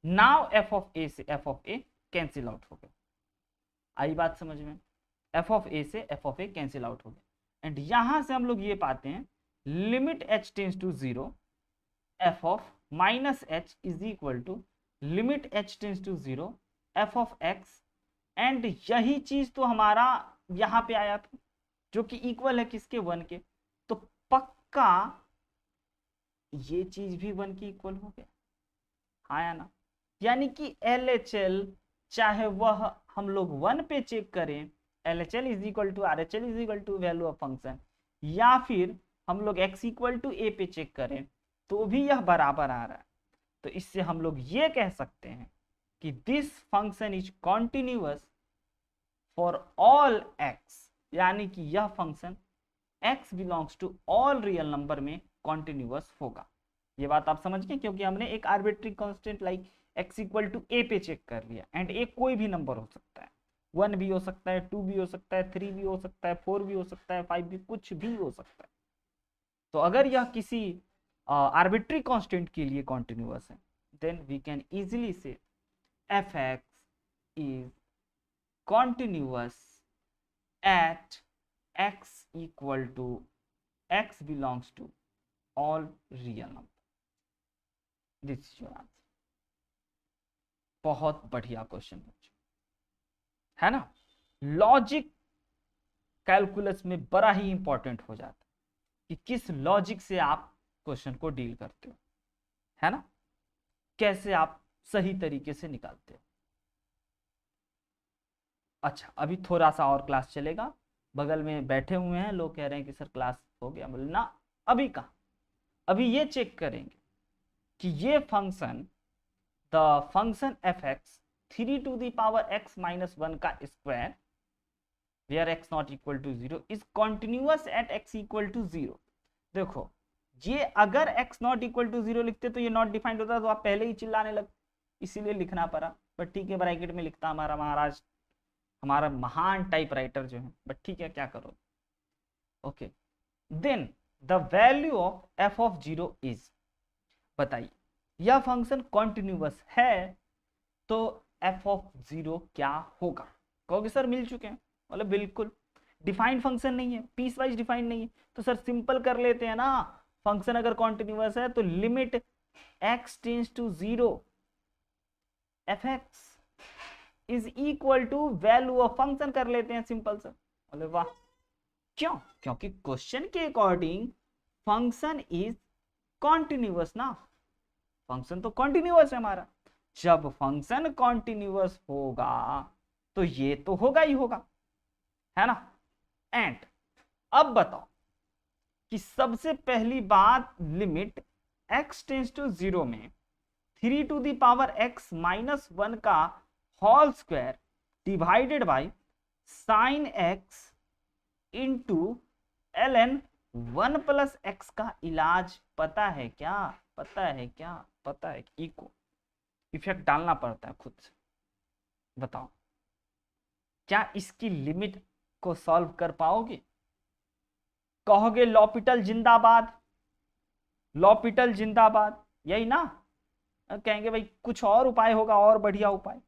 Now f of a से f of a cancel out हो गया, आई बात समझ में, f of a से f of a cancel out हो गया। एंड यहां से हम लोग ये पाते हैं limit h tends to 0 f of minus h is equal to limit h tends to 0 f of x। And यही चीज तो हमारा यहां पे आया था, जो कि इक्वल है किसके, 1 के। तो पक्का ये चीज भी 1 की इक्वल हो गया, हाँ या ना। यानी कि LHL चाहे वह हम लोग 1 पे चेक करें, LHL is equal to RHL is equal to value of function, या फिर हम लोग x इक्वल टू a पे चेक करें, तो भी यह बराबर आ रहा है। तो इससे हम लोग ये कह सकते हैं कि this function is continuous for all x, यानी कि यह function x belongs to all real number में कॉन्टिन्यूअस होगा। ये बात आप समझ गए, क्योंकि हमने एक arbitrary constant like x equal to a पे चेक कर लिया। एंड ए कोई भी नंबर हो सकता है, 1 भी हो सकता है, 2 भी हो सकता है, 3 भी हो सकता है, 4 भी हो सकता है, 5 भी, कुछ भी हो सकता है। तो अगर यह किसी आर्बिट्री कांस्टेंट के लिए कॉन्टिन्यूअस है, देन वी कैन इजीली से f(x) is continuous at x equal to x belongs to all real number. This is your answer. बहुत बढ़िया क्वेश्चन है ना। लॉजिक कैलकुलस में बड़ा ही इंपॉर्टेंट हो जाता है कि किस लॉजिक से आप क्वेश्चन को डील करते हो, है ना, कैसे आप सही तरीके से निकालते हो। अच्छा, अभी थोड़ा सा और क्लास चलेगा। बगल में बैठे हुए हैं लोग, कह रहे हैं कि सर क्लास हो गया। बोले ना, अभी कहाँ, अभी ये चेक करेंगे कि ये function, the function f(x) 3 to the power x minus 1 का square where x not equal to 0 is continuous at x equal to 0। देखो, ये अगर x not equal to 0 लिखते तो ये नॉट डिफाइंड होता, तो आप पहले ही चिल्लाने लग, इसीलिए लिखना पड़ा। बट ठीक है, ब्रैकेट में लिखता हमारा महाराज, हमारा महान टाइपराइटर जो है। बट ठीक है, क्या करो। Okay, then the value of f of 0 is, बताइए यह फंक्शन कॉन्टिन्यूअस है तो f ऑफ 0 क्या होगा। कहोगे सर मिल चुके हैं, बोले बिल्कुल, डिफाइंड फंक्शन नहीं है, पीस वाइज डिफाइंड नहीं है, तो सर सिंपल कर लेते हैं ना। फंक्शन अगर कॉन्टिन्यूअस है तो limit x tends to 0 f(x) is equal to value of function कर लेते हैं, सिंपल सा। बोले वाह, क्यों? क्योंकि क्वेश्चन के अकॉर्डिंग फंक्शन इज कॉन्टिन्यूअस ना, फंक्शन तो कॉन्टिन्यूअस है हमारा। जब फंक्शन कॉन्टिन्यूअस होगा तो ये तो होगा ही होगा, है ना। एंड अब बताओ कि सबसे पहली बात, लिमिट x टेंड्स टू 0 में 3 to the power x minus 1 का whole square divided by sine x into ln 1 plus x का इलाज पता है क्या? पता है क्या? पता है? इको इफेक्ट डालना पड़ता है खुद से। बताओ, क्या इसकी लिमिट को सॉल्व कर पाओगे? कहोगे लॉपिटल जिंदाबाद, लॉपिटल जिंदाबाद, यही ना? कहेंगे भाई कुछ और उपाय होगा, और बढ़िया उपाय।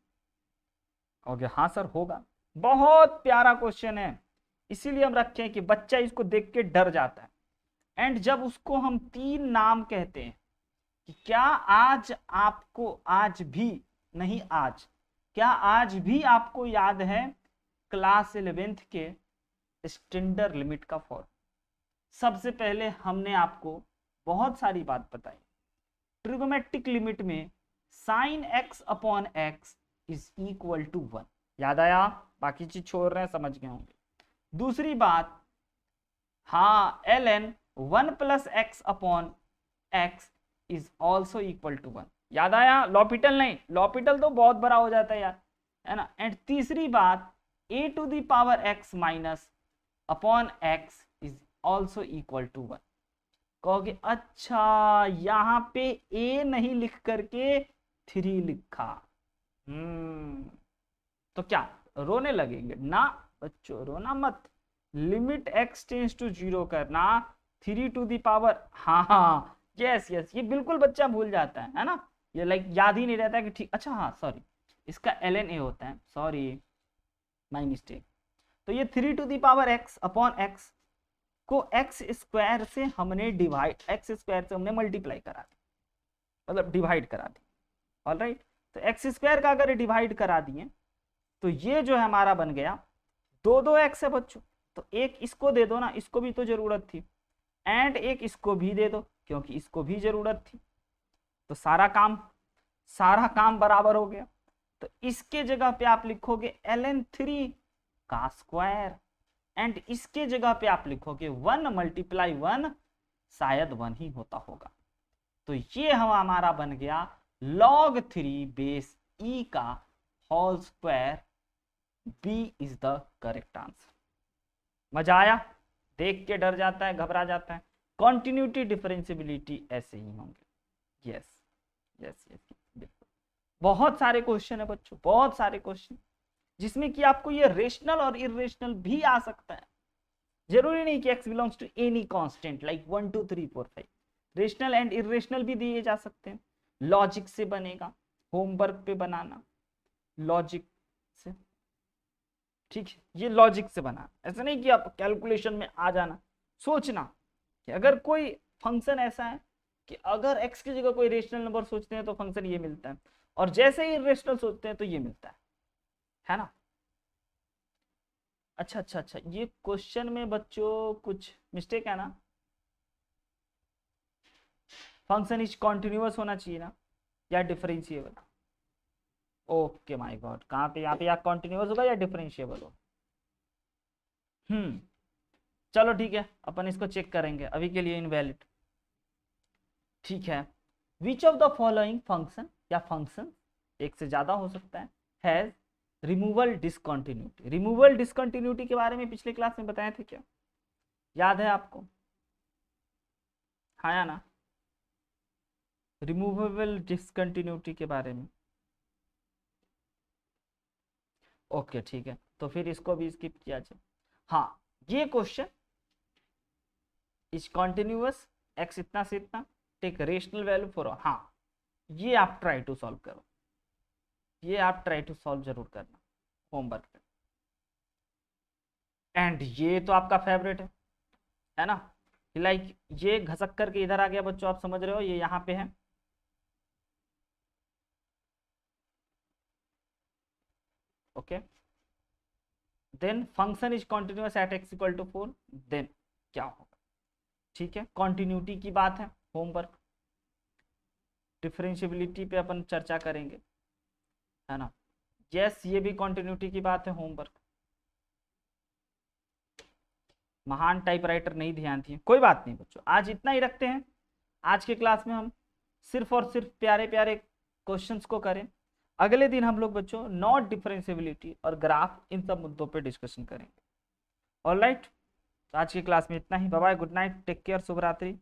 कहोगे हाँ सर होगा। बहुत प्यारा क्वेश्चन है, इसीलिए हम रखे हैं कि बच्चा इसको देख के डर जाता है। एंड जब उसको हम 3 नाम कहते हैं कि क्या आज आपको, आज भी नहीं आज, क्या आज भी आपको याद है क्लास 11th के स्टैंडर्ड लिमिट का फॉर्म? सबसे पहले हमने आपको बहुत सारी बात बताई। ट्रिगोमेट्रिक लिमिट में sine x upon x is equal to 1, याद आया? बाकी चीज छोड़ रहे हैं, समझ गए होंगे। दूसरी बात, हाँ, ln 1 plus x upon x is also equal to 1, याद आया? लॉपिटल नहीं, लॉपिटल तो बहुत बड़ा हो जाता है यार, है ना। एंड तीसरी बात, a to the power x minus upon x is also equal to 1। कहोगे अच्छा, यहाँ पे a नहीं लिख करके 3 लिखा, तो क्या रोने लगेंगे? ना बच्चों, रोना मत। लिमिट x टेंड्स टू 0 करना, 3 टू द पावर, हाँ यस यस, ये बिल्कुल बच्चा भूल जाता है ना। ये लाइक याद ही नहीं रहता है कि ठीक, अच्छा हाँ सॉरी, इसका ln a होता है, सॉरी माय मिस्टेक। तो ये 3 to the power x upon x को x स्क्वायर से हमने डिवाइड, x स्क्वायर से हमने मल्टीप्लाई करा दी, मतलब डिवाइड करा दी। ऑलराइट, तो x स्क्वायर का अगर डिवाइड करा दिए तो ये जो है हमारा बन गया 2x है बच्चों। तो एक इसको दे दो ना, इसको भी तो जरूरत थी, एंड एक इसको भी दे दो क्योंकि इसको भी जरूरत थी। तो सारा काम बराबर हो गया। तो इसके जगह पे आप लिखोगे ln 3 का स्क्वायर, एंड इसके जगह पे आप लिखोगे 1 मल्टीप्लाई 1, शायद 1 ही होता होगा। तो ये हमारा बन गया log 3 बेस e का whole square. B is the correct answer. मजा आया? देख के डर जाता है, घबरा जाता है। कॉन्टिन्यूटी डिफरेंशियबिलिटी ऐसे ही होंगे। यस यस यस, बिल्कुल। बहुत सारे क्वेश्चन है बच्चों, बहुत सारे क्वेश्चन, जिसमें कि आपको ये रेशनल और इरेशनल भी आ सकता है। जरूरी नहीं कि x belongs to any constant like 1 2 3 4 5। Rational and irrational भी दिए जा सकते हैं। लॉजिक से बनेगा, होमवर्क पे बनाना लॉजिक से, ठीक है। ये लॉजिक से बना, ऐसा नहीं कि आप कैलकुलेशन में आ जाना। सोचना कि अगर कोई फंक्शन ऐसा है कि अगर x की जगह कोई रेशनल नंबर सोचते हैं तो फंक्शन ये मिलता है, और जैसे ही इरेशनल सोचते हैं तो ये मिलता है ना। अच्छा अच्छा अच्छा, ये क्वेश्चन में बच्चों कुछ मिस्टेक है ना। फंक्शन इज कॉन्टिन्यूअस होना चाहिए ना, या डिफरेंशिएबल। ओके माय गॉड, कहाँ पे यहाँ पे या कॉन्टिन्यूअस होगा या डिफरेंशिएबल हो। चलो ठीक है, अपन इसको चेक करेंगे, अभी के लिए इनवैलिड। ठीक है, which of the following function या फंक्शन, एक से ज्यादा हो सकता है, has removal discontinuity. Removal discontinuity के बारे में पिछले क्लास में बताए थे क्या, याद है आपको? हाँ या ना, रिमूवेबल डिसकंटिन्यूटी के बारे में। ओके ठीक है, तो फिर इसको भी स्किप किया जाए। हाँ, ये क्वेश्चन इज कॉन्टिन्यूअस एक्स इतना से इतना, टेक रेशनल वैल्यू फॉर, हाँ ये आप ट्राई टू सॉल्व करो, ये आप ट्राई टू सॉल्व जरूर करना होमवर्क पे। एंड ये तो आपका फेवरेट है ना, लाइक ये घसक करके इधर आ गया बच्चों, आप समझ रहे हो, ये यहाँ पे है। Okay, then function is continuous at x equal to 4, then क्या होगा? ठीक है, कॉन्टिन्यूटी की बात है, होमवर्क। डिफरेंशियबिलिटी पे अपन चर्चा करेंगे, है ना। यस, ये भी कॉन्टिन्यूटी की बात है, होमवर्क। महान टाइपराइटर नहीं ध्यान दिए, कोई बात नहीं बच्चों, आज इतना ही रखते हैं। आज के क्लास में हम सिर्फ और सिर्फ प्यारे प्यारे क्वेश्चंस को करें। अगले दिन हम लोग बच्चों नॉट डिफरेंशियबिलिटी और ग्राफ, इन सब मुद्दों पे डिस्कशन करेंगे। ऑलराइट, तो आज की क्लास में इतना ही। Bye bye, good night, take care, शुभ रात्रि।